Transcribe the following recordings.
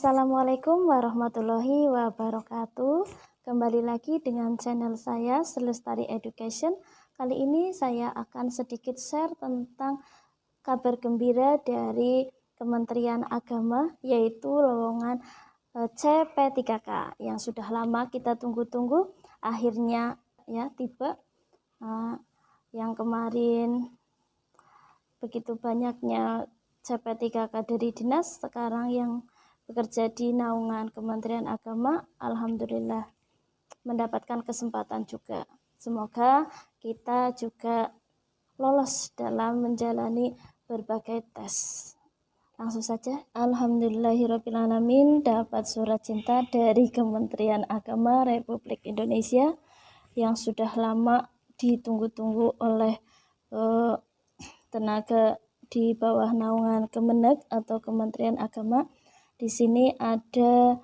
Assalamualaikum warahmatullahi wabarakatuh. Kembali lagi dengan channel saya Selestari Education. Kali ini saya akan sedikit share tentang kabar gembira dari Kementerian Agama, yaitu lowongan CP3K yang sudah lama kita tunggu-tunggu. Akhirnya ya tiba. Yang kemarin begitu banyaknya CP3K dari dinas, sekarang yang bekerja di naungan Kementerian Agama, alhamdulillah mendapatkan kesempatan juga. Semoga kita juga lolos dalam menjalani berbagai tes. Langsung saja, alhamdulillahirrabbilalamin, dapat surat cinta dari Kementerian Agama Republik Indonesia yang sudah lama ditunggu-tunggu oleh tenaga di bawah naungan Kemenek atau Kementerian Agama. Di sini ada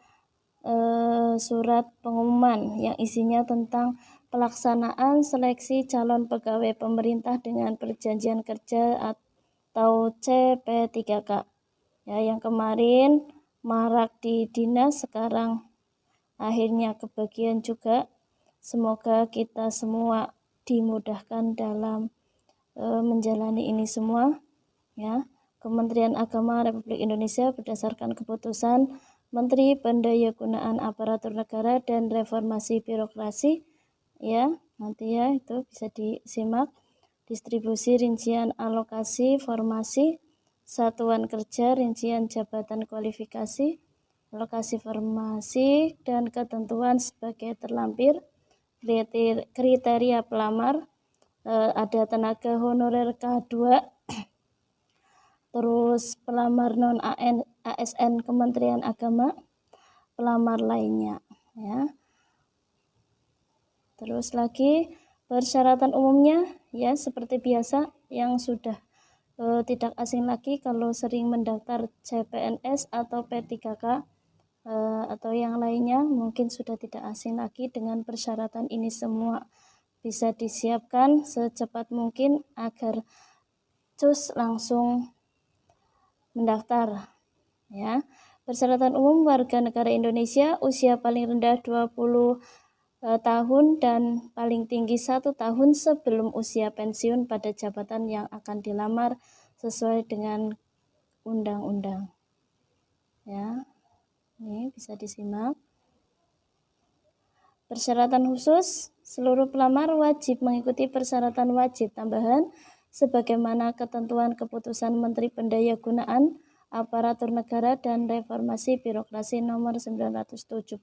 surat pengumuman yang isinya tentang pelaksanaan seleksi calon pegawai pemerintah dengan perjanjian kerja atau CP3K. Ya, yang kemarin marak di dinas, sekarang akhirnya kebagian juga. Semoga kita semua dimudahkan dalam menjalani ini semua, ya. Kementerian Agama Republik Indonesia berdasarkan keputusan Menteri Pendayagunaan Aparatur Negara dan Reformasi Birokrasi, ya, nanti ya itu bisa disimak. Distribusi rincian alokasi formasi satuan kerja, rincian jabatan kualifikasi, alokasi formasi dan ketentuan sebagai terlampir, kriteria pelamar, ada tenaga honorer K2, terus pelamar non ASN Kementerian Agama, pelamar lainnya, ya. Terus lagi persyaratan umumnya, ya, seperti biasa yang sudah tidak asing lagi kalau sering mendaftar CPNS atau P3K atau yang lainnya, mungkin sudah tidak asing lagi dengan persyaratan ini semua. Bisa disiapkan secepat mungkin agar cus langsung mendaftar, ya. Persyaratan umum warga negara Indonesia, usia paling rendah 20 tahun dan paling tinggi 1 tahun sebelum usia pensiun pada jabatan yang akan dilamar sesuai dengan undang-undang, ya. Ini bisa disimak. Persyaratan khusus, seluruh pelamar wajib mengikuti persyaratan wajib tambahan sebagaimana ketentuan keputusan Menteri Pendayagunaan Aparatur Negara dan Reformasi Birokrasi nomor 970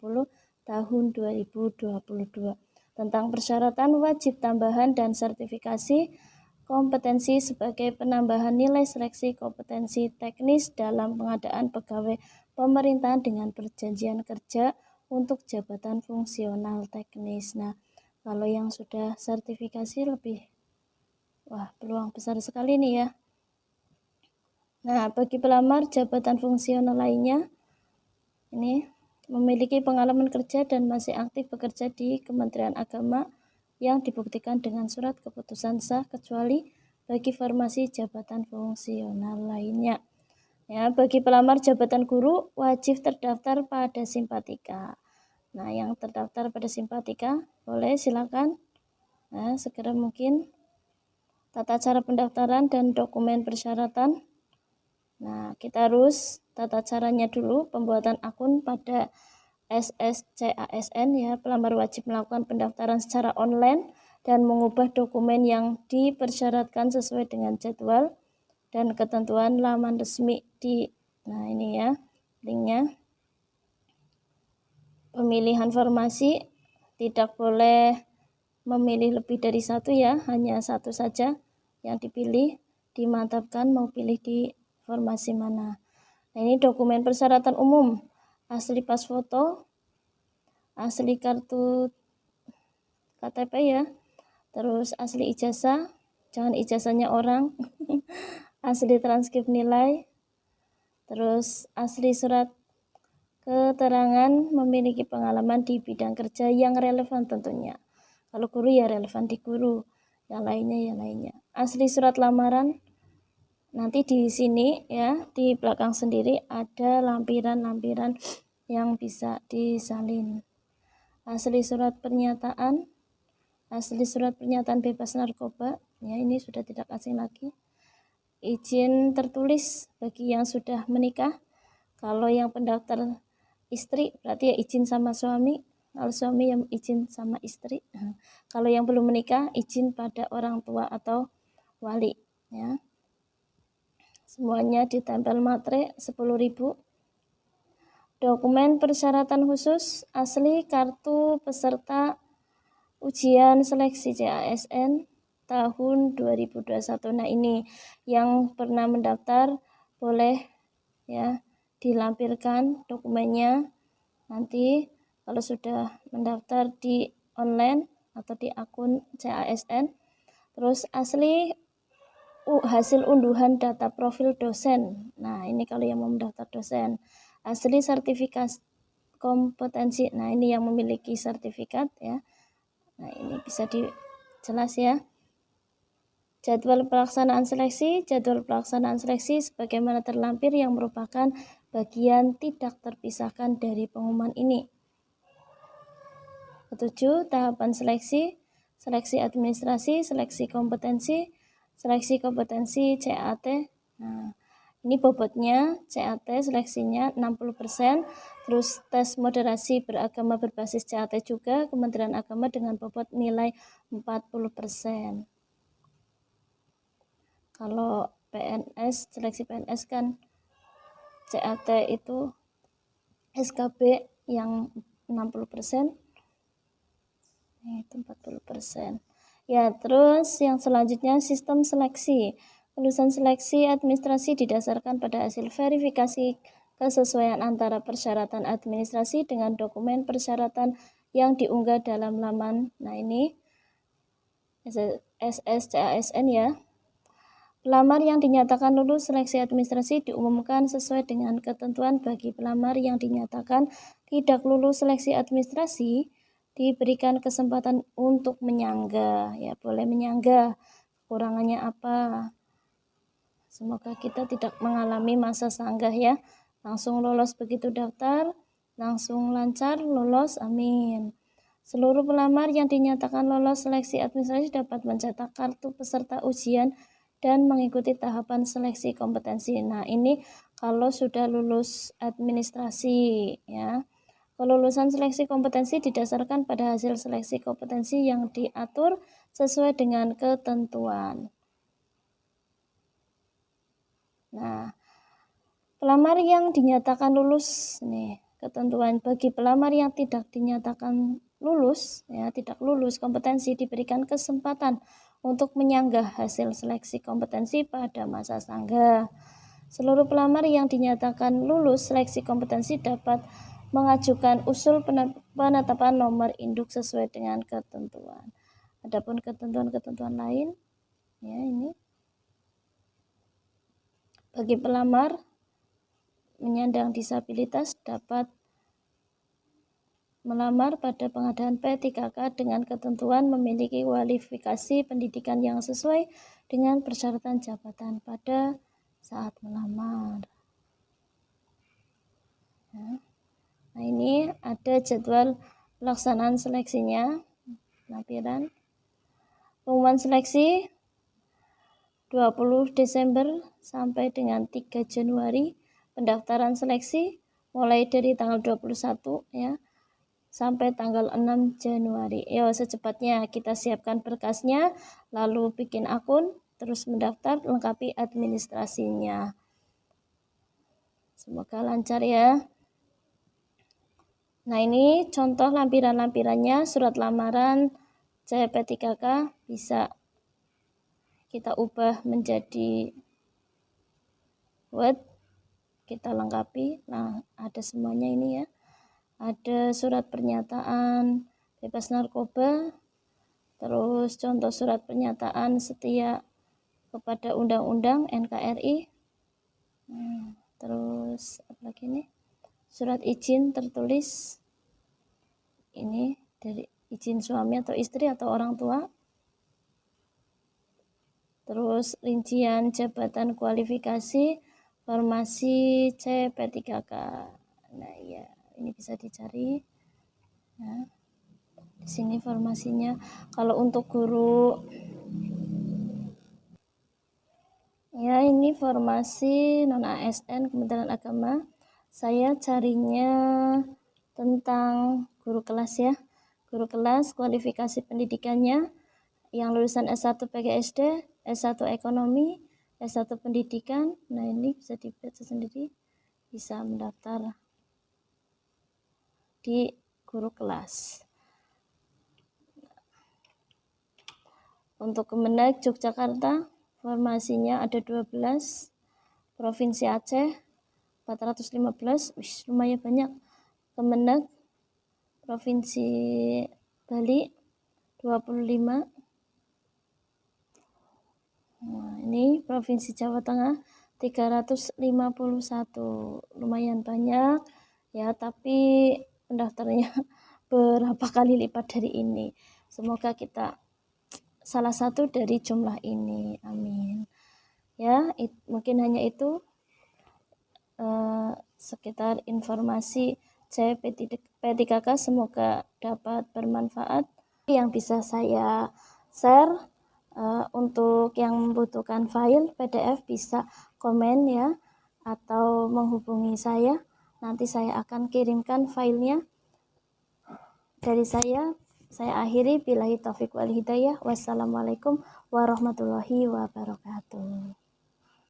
tahun 2022 tentang persyaratan wajib tambahan dan sertifikasi kompetensi sebagai penambahan nilai seleksi kompetensi teknis dalam pengadaan pegawai pemerintahan dengan perjanjian kerja untuk jabatan fungsional teknis. Nah, kalau yang sudah sertifikasi lebih, peluang besar sekali nih ya. Nah, bagi pelamar jabatan fungsional lainnya, ini memiliki pengalaman kerja dan masih aktif bekerja di Kementerian Agama yang dibuktikan dengan surat keputusan sah, kecuali bagi formasi jabatan fungsional lainnya. Ya, bagi pelamar jabatan guru wajib terdaftar pada Simpatika. Nah, yang terdaftar pada Simpatika boleh silakan segera mungkin. Tata cara pendaftaran dan dokumen persyaratan. Nah, kita harus tata caranya dulu, pembuatan akun pada SSCASN, ya. Pelamar wajib melakukan pendaftaran secara online dan mengubah dokumen yang dipersyaratkan sesuai dengan jadwal dan ketentuan laman resmi nah ini ya linknya. Pemilihan formasi tidak boleh memilih lebih dari satu, ya, hanya satu saja yang dipilih, dimantapkan mau pilih di formasi mana. Nah, ini dokumen persyaratan umum, asli pas foto, asli kartu KTP, ya, terus asli ijazah, jangan ijazahnya orang, asli transkrip nilai, terus asli surat keterangan memiliki pengalaman di bidang kerja yang relevan tentunya. Kalau guru ya relevan di guru, yang lainnya. Asli surat lamaran, Nanti di sini ya, di belakang sendiri ada lampiran-lampiran yang bisa disalin. Asli surat pernyataan bebas narkoba, ya ini sudah tidak asing lagi. Izin tertulis bagi yang sudah menikah. Kalau yang pendaftar istri berarti ya izin sama suami. Kalau suami yang izin sama istri. Kalau yang belum menikah, izin pada orang tua atau wali, ya. Semuanya ditempel matre 10.000. Dokumen persyaratan khusus asli kartu peserta ujian seleksi CASN tahun 2021. Nah, ini yang pernah mendaftar boleh ya dilampirkan dokumennya nanti kalau sudah mendaftar di online atau di akun CASN. Terus asli hasil unduhan data profil dosen. Nah, ini kalau yang mau mendaftar dosen. Asli sertifikat kompetensi. Nah, ini yang memiliki sertifikat ya. Nah, ini bisa dijelas ya. Jadwal pelaksanaan seleksi sebagaimana terlampir yang merupakan bagian tidak terpisahkan dari pengumuman ini. Ketujuh, tahapan seleksi administrasi, seleksi kompetensi CAT. Nah, ini bobotnya CAT seleksinya 60%, terus tes moderasi beragama berbasis CAT juga Kementerian Agama dengan bobot nilai 40%. Kalau PNS, seleksi PNS kan CAT itu SKB yang 60%, itu 40%. Ya, terus yang selanjutnya sistem seleksi. Lulusan seleksi administrasi didasarkan pada hasil verifikasi kesesuaian antara persyaratan administrasi dengan dokumen persyaratan yang diunggah dalam laman. Nah, ini SSCASN ya. Pelamar yang dinyatakan lulus seleksi administrasi diumumkan sesuai dengan ketentuan. Bagi pelamar yang dinyatakan tidak lulus seleksi administrasi diberikan kesempatan untuk menyanggah, ya boleh menyanggah kekurangannya apa. Semoga kita tidak mengalami masa sanggah ya, langsung lolos begitu daftar, langsung lancar lolos, amin. Seluruh pelamar yang dinyatakan lolos seleksi administrasi dapat mencetak kartu peserta ujian dan mengikuti tahapan seleksi kompetensi. Nah, ini kalau sudah lulus administrasi ya. Kelulusan seleksi kompetensi didasarkan pada hasil seleksi kompetensi yang diatur sesuai dengan ketentuan. Nah, pelamar yang dinyatakan lulus nih, ketentuan bagi pelamar yang tidak dinyatakan lulus ya, tidak lulus kompetensi diberikan kesempatan untuk menyanggah hasil seleksi kompetensi pada masa sanggah. Seluruh pelamar yang dinyatakan lulus seleksi kompetensi dapat mengajukan usul penetapan nomor induk sesuai dengan ketentuan. Adapun ketentuan-ketentuan lain ya ini bagi pelamar menyandang disabilitas dapat melamar pada pengadaan P3K dengan ketentuan memiliki kualifikasi pendidikan yang sesuai dengan persyaratan jabatan pada saat melamar. Ya. Nah, ini ada jadwal pelaksanaan seleksinya, lampiran. Pengumuman seleksi 20 Desember sampai dengan 3 Januari. Pendaftaran seleksi mulai dari tanggal 21 ya sampai tanggal 6 Januari. Ya, secepatnya kita siapkan berkasnya, lalu bikin akun, terus mendaftar, lengkapi administrasinya. Semoga lancar ya. Nah, ini contoh lampiran-lampirannya. Surat lamaran CP3K bisa kita ubah menjadi Word, kita lengkapi. Nah, ada semuanya ini ya. Ada surat pernyataan bebas narkoba, terus contoh surat pernyataan setia kepada Undang-Undang NKRI. Terus apa lagi nih? Surat izin tertulis. Ini dari izin suami atau istri atau orang tua. terus rincian jabatan kualifikasi formasi CP3K. Nah ya, ini bisa dicari. Nah, di sini formasinya. Kalau untuk guru, ya ini formasi non ASN Kementerian Agama. Saya carinya tentang guru kelas ya. Guru kelas, kualifikasi pendidikannya yang lulusan S1 PGSD, S1 Ekonomi, S1 Pendidikan. Nah, ini bisa dibaca sendiri, bisa mendaftar di guru kelas. Untuk Kemenag Yogyakarta, formasinya ada 12, Provinsi Aceh 415, lumayan banyak. Kemenag Provinsi Bali 25. Nah, ini Provinsi Jawa Tengah 351, lumayan banyak ya, tapi pendaftarnya berapa kali lipat dari ini. Semoga kita salah satu dari jumlah ini, amin ya. Mungkin hanya itu sekitar informasi CP3K, semoga dapat bermanfaat yang bisa saya share. Untuk yang membutuhkan file PDF bisa komen ya, atau menghubungi saya, nanti saya akan kirimkan filenya. Dari saya akhiri, billahi taufiq wal hidayah. Wassalamualaikum warahmatullahi wabarakatuh.